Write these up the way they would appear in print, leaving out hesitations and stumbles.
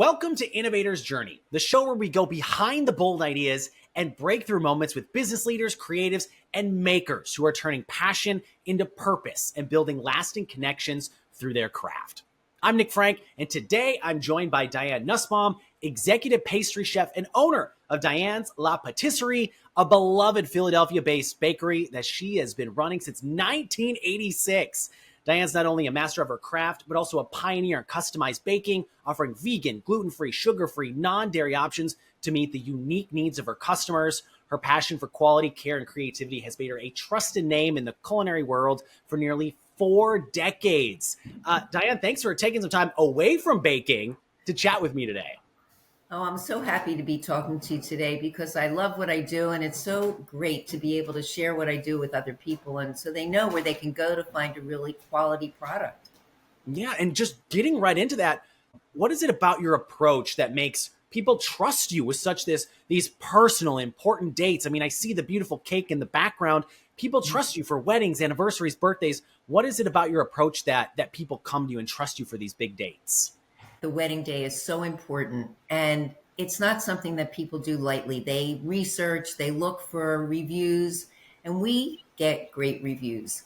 Welcome to Innovators Journey, the show where we go behind the bold ideas and breakthrough moments with business leaders, creatives, and makers who are turning passion into purpose and building lasting connections through their craft. I'm Nick Franck, and today I'm joined by Diane Nussbaum, executive pastry chef and owner of Dian's La Petisserie, a beloved Philadelphia-based bakery that she has been running since 1986. Diane's not only a master of her craft, but also a pioneer in customized baking, offering vegan, gluten-free, sugar-free, non-dairy options to meet the unique needs of her customers. Her passion for quality, care, and creativity has made her a trusted name in the culinary world for nearly 4 decades. Diane, thanks for taking some time away from baking to chat with me today. Oh, I'm so happy to be talking to you today because I love what I do, and it's so great to be able to share what I do with other people, and so they know where they can go to find a really quality product. Yeah, and just getting right into that, what is it about your approach that makes people trust you with these personal, important dates? I mean, I see the beautiful cake in the background. People trust you for weddings, anniversaries, birthdays. What is it about your approach that people come to you and trust you for these big dates? The wedding day is so important, and it's not something that people do lightly. They research, they look for reviews, and we get great reviews.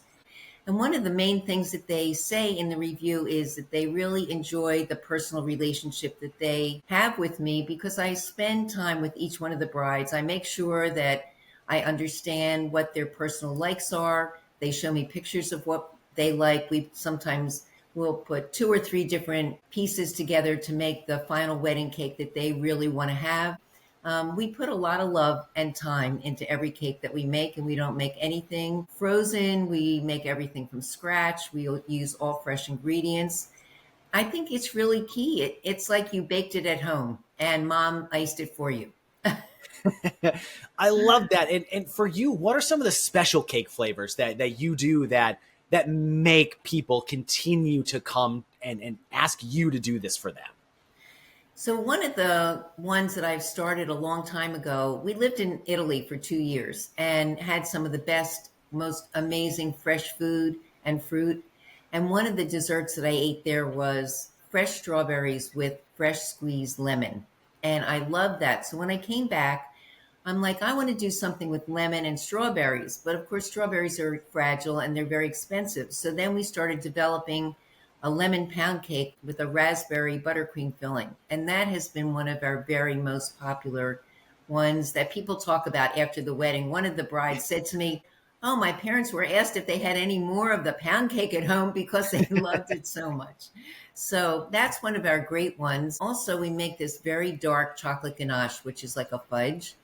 And one of the main things that they say in the review is that they really enjoy the personal relationship that they have with me because I spend time with each one of the brides. I make sure that I understand what their personal likes are. They show me pictures of what they like. We sometimes will put 2 or 3 different pieces together to make the final wedding cake that they really want to have. We put a lot of love and time into every cake that we make, and we don't make anything frozen. We make everything from scratch. We use all fresh ingredients. I think it's really key. It's like you baked it at home and mom iced it for you. I love that. And for you, what are some of the special cake flavors that you do that make people continue to come and ask you to do this for them? So one of the ones that I've started a long time ago, we lived in Italy for 2 years and had some of the best, most amazing fresh food and fruit. And one of the desserts that I ate there was fresh strawberries with fresh squeezed lemon. And I loved that. So when I came back, I'm like, I want to do something with lemon and strawberries. But of course, strawberries are fragile and they're very expensive. So then we started developing a lemon pound cake with a raspberry buttercream filling. And that has been one of our very most popular ones that people talk about after the wedding. One of the brides said to me, oh, my parents were asked if they had any more of the pound cake at home because they loved it so much. So that's one of our great ones. Also, we make this very dark chocolate ganache, which is like a fudge.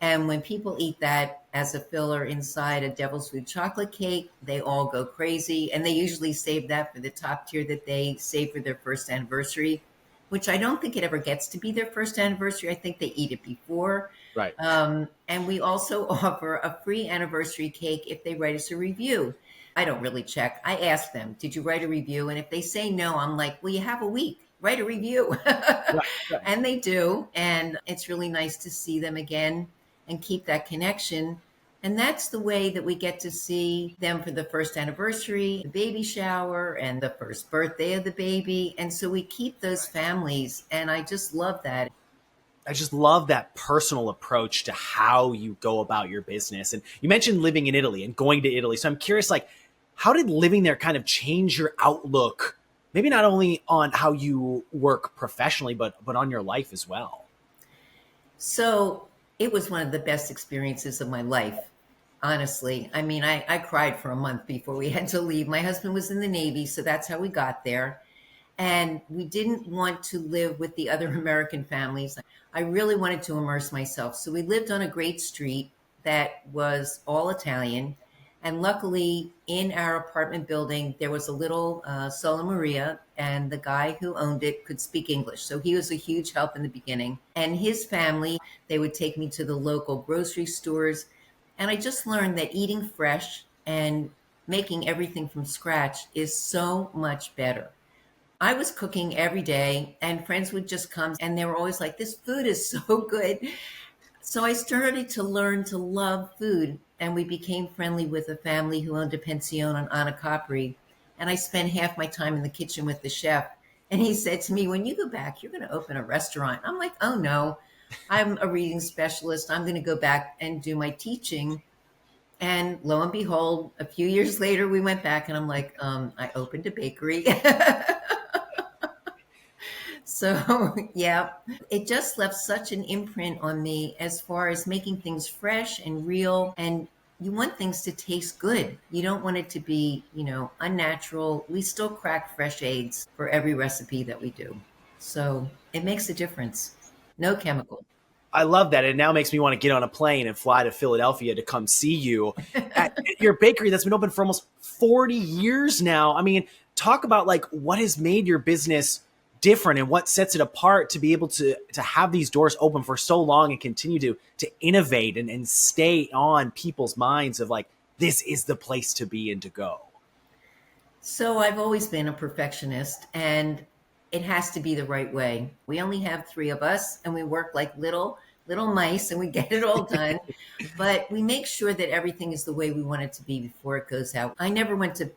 And when people eat that as a filler inside a devil's food chocolate cake, they all go crazy. And they usually save that for the top tier that they save for their first anniversary, which I don't think it ever gets to be their first anniversary. I think they eat it before. Right. And we also offer a free anniversary cake if they write us a review. I don't really check. I ask them, did you write a review? And if they say no, I'm like, well, you have a week. Write a review. Right. And they do. And it's really nice to see them again and keep that connection. And that's the way that we get to see them for the first anniversary, the baby shower, and the first birthday of the baby. And so we keep those families. And I just love that. I just love that personal approach to how you go about your business. And you mentioned living in Italy and going to Italy. So I'm curious, like, how did living there kind of change your outlook, maybe not only on how you work professionally, but on your life as well? So it was one of the best experiences of my life, honestly. I mean, I cried for a month before we had to leave. My husband was in the Navy, so that's how we got there. And we didn't want to live with the other American families. I really wanted to immerse myself. So we lived on a great street that was all Italian. And luckily, in our apartment building, there was a little Solo Maria, and the guy who owned it could speak English. So he was a huge help in the beginning. And his family, they would take me to the local grocery stores. And I just learned that eating fresh and making everything from scratch is so much better. I was cooking every day, and friends would just come, and they were always like, this food is so good. So I started to learn to love food, and we became friendly with a family who owned a pension on Anna Capri. And I spent half my time in the kitchen with the chef. And he said to me, when you go back, you're going to open a restaurant. I'm like, oh no, I'm a reading specialist. I'm going to go back and do my teaching. And lo and behold, a few years later, we went back and I'm like, I opened a bakery. So, yeah, it just left such an imprint on me as far as making things fresh and real. And you want things to taste good. You don't want it to be, unnatural. We still crack fresh eggs for every recipe that we do. So it makes a difference. No chemical. I love that. It now makes me want to get on a plane and fly to Philadelphia to come see you at your bakery that's been open for almost 40 years now. I mean, talk about like what has made your business different and what sets it apart to be able to have these doors open for so long and continue to innovate and stay on people's minds of like, this is the place to be and to go. So I've always been a perfectionist, and it has to be the right way. We only have three of us, and we work like little mice, and we get it all done. But we make sure that everything is the way we want it to be before it goes out. I never went to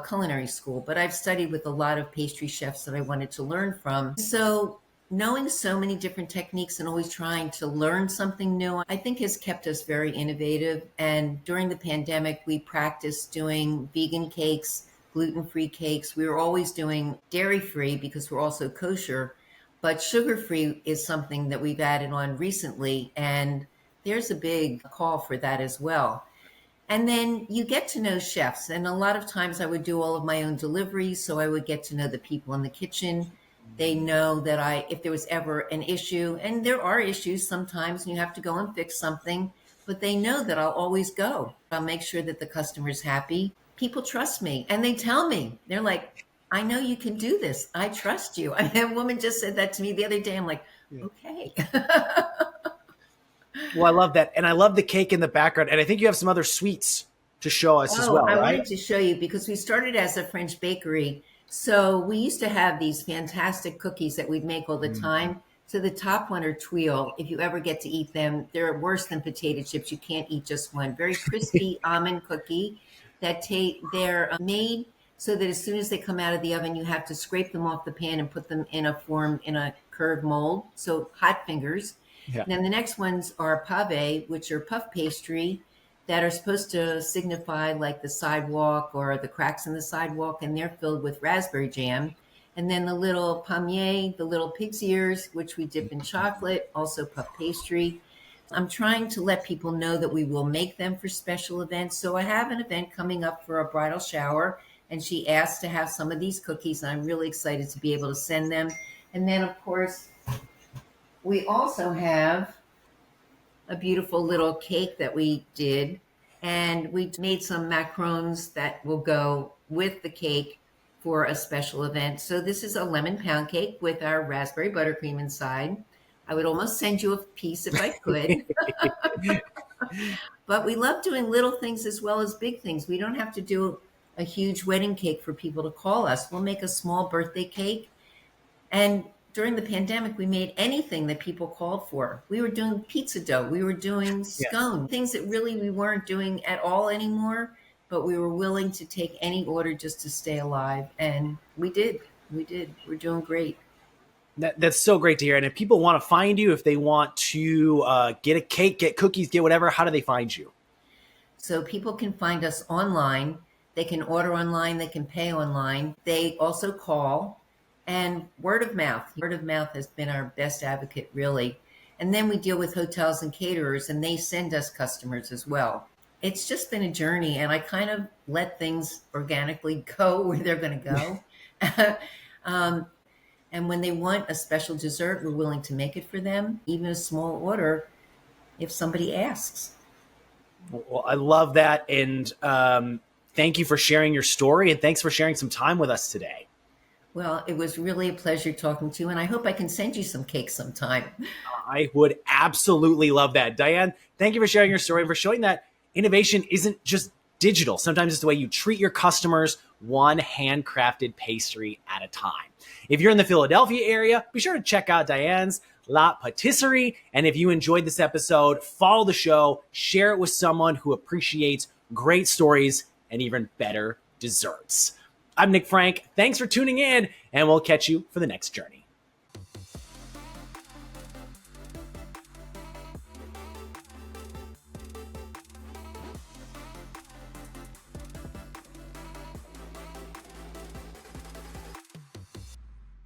culinary school, but I've studied with a lot of pastry chefs that I wanted to learn from. So knowing so many different techniques and always trying to learn something new, I think has kept us very innovative. And during the pandemic, we practiced doing vegan cakes, gluten-free cakes. We were always doing dairy-free because we're also kosher, but sugar-free is something that we've added on recently. And there's a big call for that as well. And then you get to know chefs. And a lot of times I would do all of my own deliveries. So I would get to know the people in the kitchen. They know that if there was ever an issue, and there are issues sometimes, and you have to go and fix something, but they know that I'll always go. I'll make sure that the customer's happy. People trust me, and they tell me, they're like, I know you can do this. I trust you. I mean, a woman just said that to me the other day. I'm like, okay. Well, I love that. And I love the cake in the background. And I think you have some other sweets to show us as well, I right? wanted to show you because we started as a French bakery. So we used to have these fantastic cookies that we'd make all the time. So the top one are tuile. If you ever get to eat them, they're worse than potato chips. You can't eat just one. Very crispy almond cookie they're made so that as soon as they come out of the oven, you have to scrape them off the pan and put them in a curved mold. So hot fingers. Yeah. And then the next ones are pave, which are puff pastry that are supposed to signify like the sidewalk or the cracks in the sidewalk, and they're filled with raspberry jam. And then the little palmier, the little pig's ears, which we dip in chocolate, also puff pastry. I'm trying to let people know that we will make them for special events. So I have an event coming up for a bridal shower, and she asked to have some of these cookies, and I'm really excited to be able to send them. And then, of course, we also have a beautiful little cake that we did, and we made some macarons that will go with the cake for a special event. So this is a lemon pound cake with our raspberry buttercream inside. I would almost send you a piece if I could. But we love doing little things as well as big things. We don't have to do a huge wedding cake for people to call us. We'll make a small birthday cake. And during the pandemic, we made anything that people called for. We were doing pizza dough. We were doing scone, things that really we weren't doing at all anymore, but we were willing to take any order just to stay alive. And we did. We're doing great. That's so great to hear. And if people want to find you, if they want to get a cake, get cookies, get whatever, how do they find you? So people can find us online. They can order online. They can pay online. They also call. And word of mouth. Word of mouth has been our best advocate, really. And then we deal with hotels and caterers, and they send us customers as well. It's just been a journey, and I kind of let things organically go where they're going to go. And when they want a special dessert, we're willing to make it for them, even a small order, if somebody asks. Well, I love that. And thank you for sharing your story, and thanks for sharing some time with us today. Well, it was really a pleasure talking to you, and I hope I can send you some cake sometime. I would absolutely love that. Diane, thank you for sharing your story and for showing that innovation isn't just digital. Sometimes it's the way you treat your customers, one handcrafted pastry at a time. If you're in the Philadelphia area, be sure to check out Diane's La Petisserie. And if you enjoyed this episode, follow the show, share it with someone who appreciates great stories and even better desserts. I'm Nick Franck. Thanks for tuning in, and we'll catch you for the next journey.